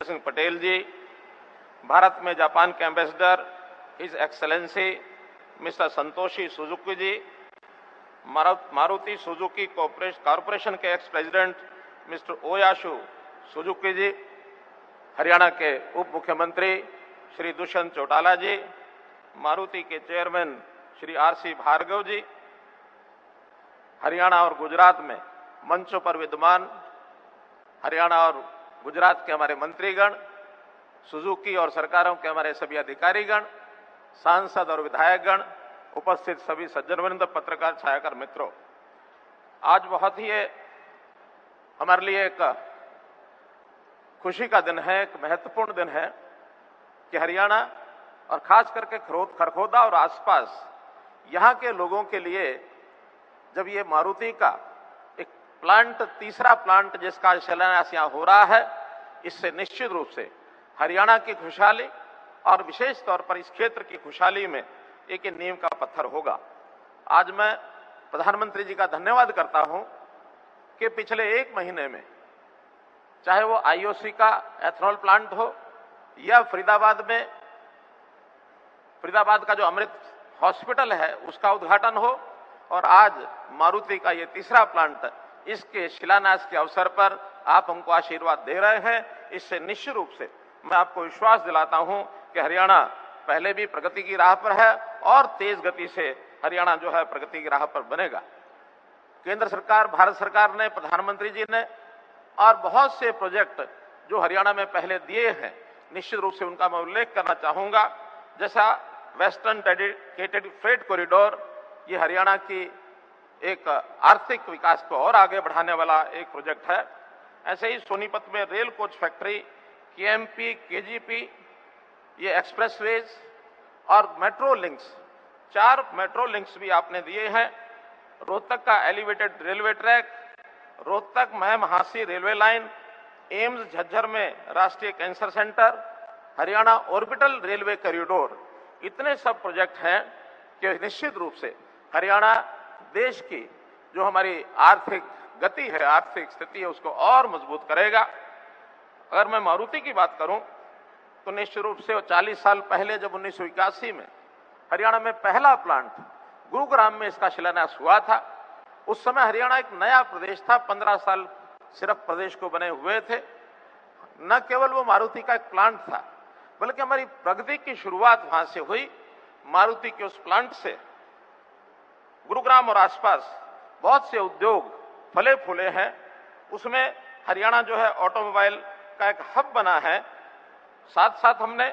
सिंह पटेल जी, भारत में जापान के ambassador his excellency mister Santoshi Suzuki ji, Maruti Suzuki corporation के ex president mister Oyashu Suzuki ji, Haryana के उप मुख्यमंत्री श्री दुष्यंत चौटाला जी, मारुति के चेयरमैन श्री आरसी भार्गव जी, हरियाणा और गुजरात में मंचों पर विद्यमान हरियाणा और गुजरात के हमारे मंत्रीगण, सुजुकी और सरकारों के हमारे सभी अधिकारीगण, सांसद और विधायकगण, उपस्थित सभी सज्जनवृंद, पत्रकार छायाकार मित्रों, आज बहुत ही हमारे लिए एक खुशी का दिन है, एक महत्वपूर्ण दिन है कि हरियाणा और खास करके खरखोदा और आसपास यहां के लोगों के लिए जब ये मारुति का एक प्लांट, तीसरा प्लांट जिसका शिलान्यास यहां हो रहा है, इससे निश्चित रूप से हरियाणा की खुशहाली और विशेष तौर पर इस क्षेत्र की खुशहाली में एक नींव का पत्थर होगा। आज मैं प्रधानमंत्री जी का धन्यवाद करता हूं कि पिछले एक महीने में चाहे वो आईओसी का एथनॉल प्लांट हो या फरीदाबाद का जो अमृत हॉस्पिटल है उसका उद्घाटन हो, और आज मारुति का ये तीसरा प्लांट, इसके शिलान्यास के अवसर पर आप हमको आशीर्वाद दे रहे हैं। इससे निश्चित रूप से मैं आपको विश्वास दिलाता हूं कि हरियाणा पहले भी प्रगति की राह पर है और तेज गति से हरियाणा जो है प्रगति की राह पर बनेगा। केंद्र सरकार, भारत सरकार ने, प्रधानमंत्री जी ने और बहुत से प्रोजेक्ट जो हरियाणा में पहले दिए हैं, निश्चित रूप से उनका मैं उल्लेख करना चाहूंगा। जैसा वेस्टर्न डेडिकेटेड फ्रेट कॉरिडोर, ये हरियाणा की एक आर्थिक विकास को और आगे बढ़ाने वाला एक प्रोजेक्ट है। ऐसे ही सोनीपत में rail coach factory, KMP, KGP, ये एक्सप्रेसवेज और मेट्रो लिंक्स, 4 मेट्रो लिंक्स भी आपने दिए हैं। रोहतक का elevated railway track, Rohtak Meham Hansi railway line, AIIMS Jhajjar में राष्ट्रीय cancer centre, Haryana orbital railway corridor, इतने सब प्रोजेक्ट हैं कि निश्चित रूप से हरियाणा देश की जो हमारी आर्थिक गति है, आर्थिक स्थिति है, उसको और मजबूत करेगा। अगर मैं मारुति की बात करूं तो निश्चित रूप से 40 साल पहले जब 1981 में हरियाणा में पहला प्लांट गुरुग्राम में इसका शिलान्यास हुआ था, उस समय हरियाणा एक नया प्रदेश था, 15 साल सिर्फ प्रदेश को बने हुए थे। न केवल वो मारुति का एक प्लांट था, बल्कि हमारी प्रगति की शुरुआत वहां से हुई। मारुति के उस प्लांट से गुरुग्राम और आसपास बहुत से उद्योग फले फूले हैं। उसमें हरियाणा जो है ऑटोमोबाइल का एक हब बना है। साथ साथ हमने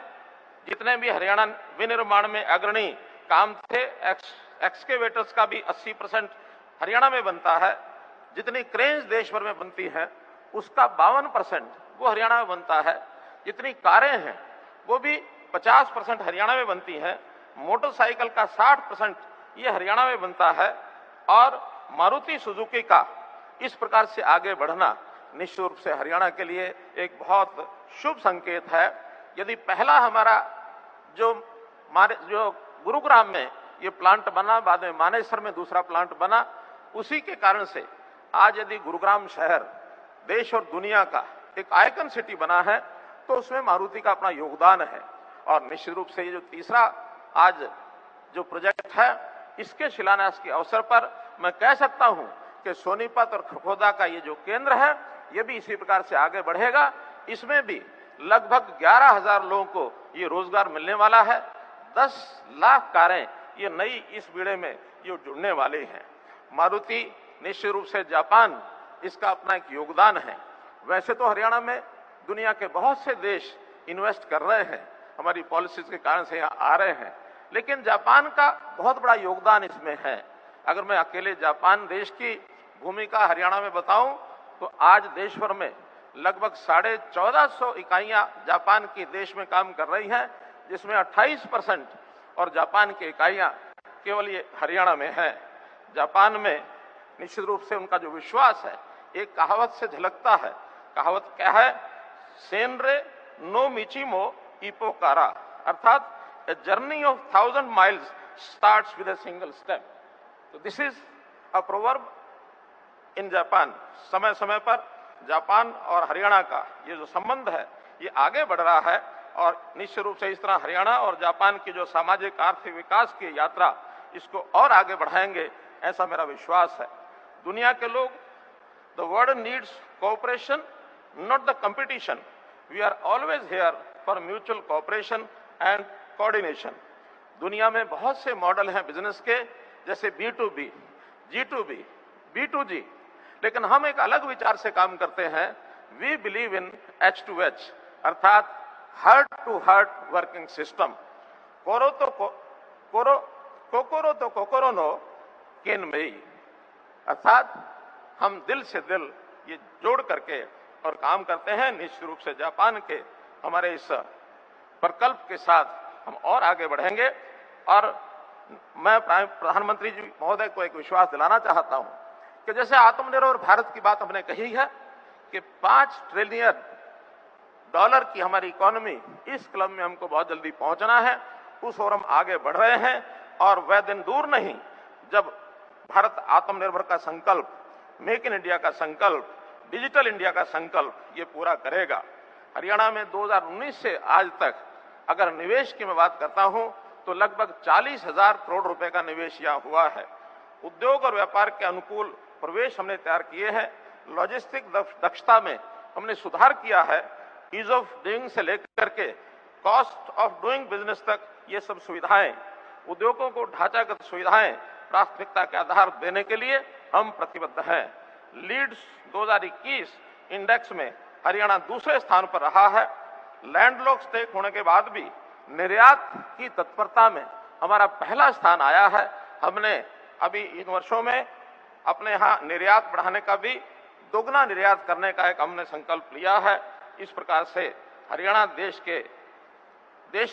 जितने भी हरियाणा विनिर्माण में अग्रणी काम थे, एक्सकेवेटर्स का भी 80% हरियाणा में बनता है। जितनी क्रेन्स देश भर में बनती हैं उसका 52% वो हरियाणा में बनता है। जितनी कारें हैं वो भी 50% हरियाणा में बनती हैं। मोटरसाइकिल का 60% ये हरियाणा में बनता है। और मारुति सुजुकी का इस प्रकार से आगे बढ़ना निश्चित रूप से हरियाणा के लिए एक बहुत शुभ संकेत है। यदि पहला हमारा जो गुरुग्राम में ये प्लांट बना, बाद में मानेसर में दूसरा प्लांट बना, उसी के कारण से आज यदि गुरुग्राम शहर देश और दुनिया का एक आइकन सिटी बना है तो उसमें मारुति का अपना योगदान है। और निश्चित रूप से ये जो तीसरा आज जो प्रोजेक्ट है, इसके शिलान्यास के अवसर पर मैं कह सकता हूं कि सोनीपत और खरखोदा का ये जो केंद्र है, ये भी इसी प्रकार से आगे बढ़ेगा। इसमें भी लगभग 11,000 लोगों को ये रोजगार मिलने वाला है। 10 लाख कारें ये नई इस बीड़े में ये जुड़ने वाली हैं। मारुति निश्चित रूप से जापान, इसका अपना एक योगदान है। वैसे तो हरियाणा में दुनिया के बहुत से देश इन्वेस्ट कर रहे हैं, हमारी पॉलिसीज के कारण से यहाँ आ रहे हैं, लेकिन जापान का बहुत बड़ा योगदान इसमें है। अगर मैं अकेले जापान देश की भूमिका हरियाणा में बताऊं तो आज देश भर में लगभग 1450 इकाइयां जापान की देश में काम कर रही हैं, जिसमें 28% और जापान की इकाइयां केवल ये हरियाणा में है। जापान में निश्चित रूप से उनका जो विश्वास है, एक कहावत से झलकता है। कहावत क्या है? सेनरे नो मिचिमो इपोकारा, अर्थात A journey of 1,000 miles starts with a single step. So this is a proverb in Japan. समय समय पर जापान और हरियाणा का ये जो संबंध है, ये आगे बढ़ रहा है और निश्चित रूप से इस तरह हरियाणा और जापान की जो सामाजिक आर्थिक विकास की यात्रा, इसको और आगे बढ़ाएंगे, ऐसा मेरा विश्वास है। दुनिया के लोग, the world needs cooperation, not the competition. We are always here for mutual cooperation and coordination. दुनिया में बहुत से मॉडल हैं बिजनेस के, जैसे B2B, G2B, B2G, लेकिन हम एक अलग विचार से काम करते हैं। वी बिलीव इन H2H, अर्थात heart to heart working system. कोकोरो तो कोकोरो नो केनमेई, अर्थात हम दिल से दिल ये जोड़ करके और काम करते हैं। निश्चित रूप से जापान के हमारे इस प्रकल्प के साथ हम और आगे बढ़ेंगे। और मैं प्रधानमंत्री जी महोदय को एक विश्वास दिलाना चाहता हूं कि जैसे आत्मनिर्भर भारत की बात हमने कही है कि 5 ट्रिलियन डॉलर की हमारी इकोनॉमी, इस क्लब में हमको बहुत जल्दी पहुंचना है। उस ओर हम आगे बढ़ रहे हैं और वह दिन दूर नहीं जब भारत आत्मनिर्भर का संकल्प, मेक इन इंडिया का संकल्प, डिजिटल इंडिया का संकल्प ये पूरा करेगा। हरियाणा में 2019 से आज तक अगर निवेश की मैं बात करता हूं तो लगभग 40,000 करोड़ रुपए का निवेश यहाँ हुआ है। उद्योग और व्यापार के अनुकूल प्रवेश हमने तैयार किए हैं। लॉजिस्टिक दक्षता में हमने सुधार किया है। ईज ऑफ डूइंग से लेकर के कॉस्ट ऑफ डूइंग बिजनेस तक ये सब सुविधाएं, उद्योगों को ढांचागत सुविधाएं प्राथमिकता के आधार देने के लिए हम प्रतिबद्ध हैं। लीड्स 2021 इंडेक्स में हरियाणा दूसरे स्थान पर रहा है। लैंडलॉक स्टेट होने के बाद भी निर्यात की तत्परता में हमारा पहला स्थान आया है। हमने अभी इन वर्षों में अपने यहाँ निर्यात बढ़ाने का भी, दोगुना निर्यात करने का एक हमने संकल्प लिया है। इस प्रकार से हरियाणा देश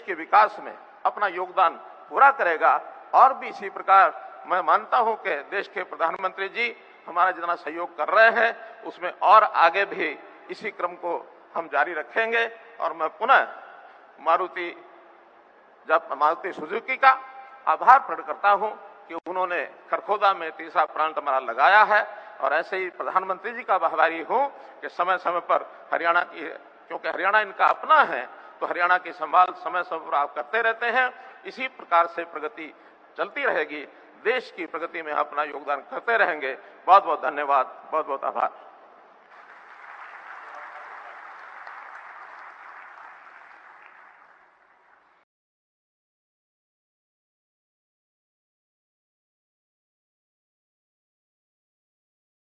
के विकास में अपना योगदान पूरा करेगा। और भी इसी प्रकार मैं मानता हूं कि देश के प्रधानमंत्री जी हमारा जितना सहयोग कर रहे हैं उसमें और आगे भी इसी क्रम को हम जारी रखेंगे। और मैं पुनः मारुति सुजुकी का आभार प्रकट करता हूं कि उन्होंने खरखोदा में तीसरा प्लांट हमारा लगाया है। और ऐसे ही प्रधानमंत्री जी का आभारी हूं कि समय समय पर हरियाणा की, क्योंकि हरियाणा इनका अपना है, तो हरियाणा की संभाल समय समय पर आप करते रहते हैं। इसी प्रकार से प्रगति चलती रहेगी। देश की प्रगति में अपना योगदान करते रहेंगे। बहुत बहुत धन्यवाद, बहुत बहुत आभार।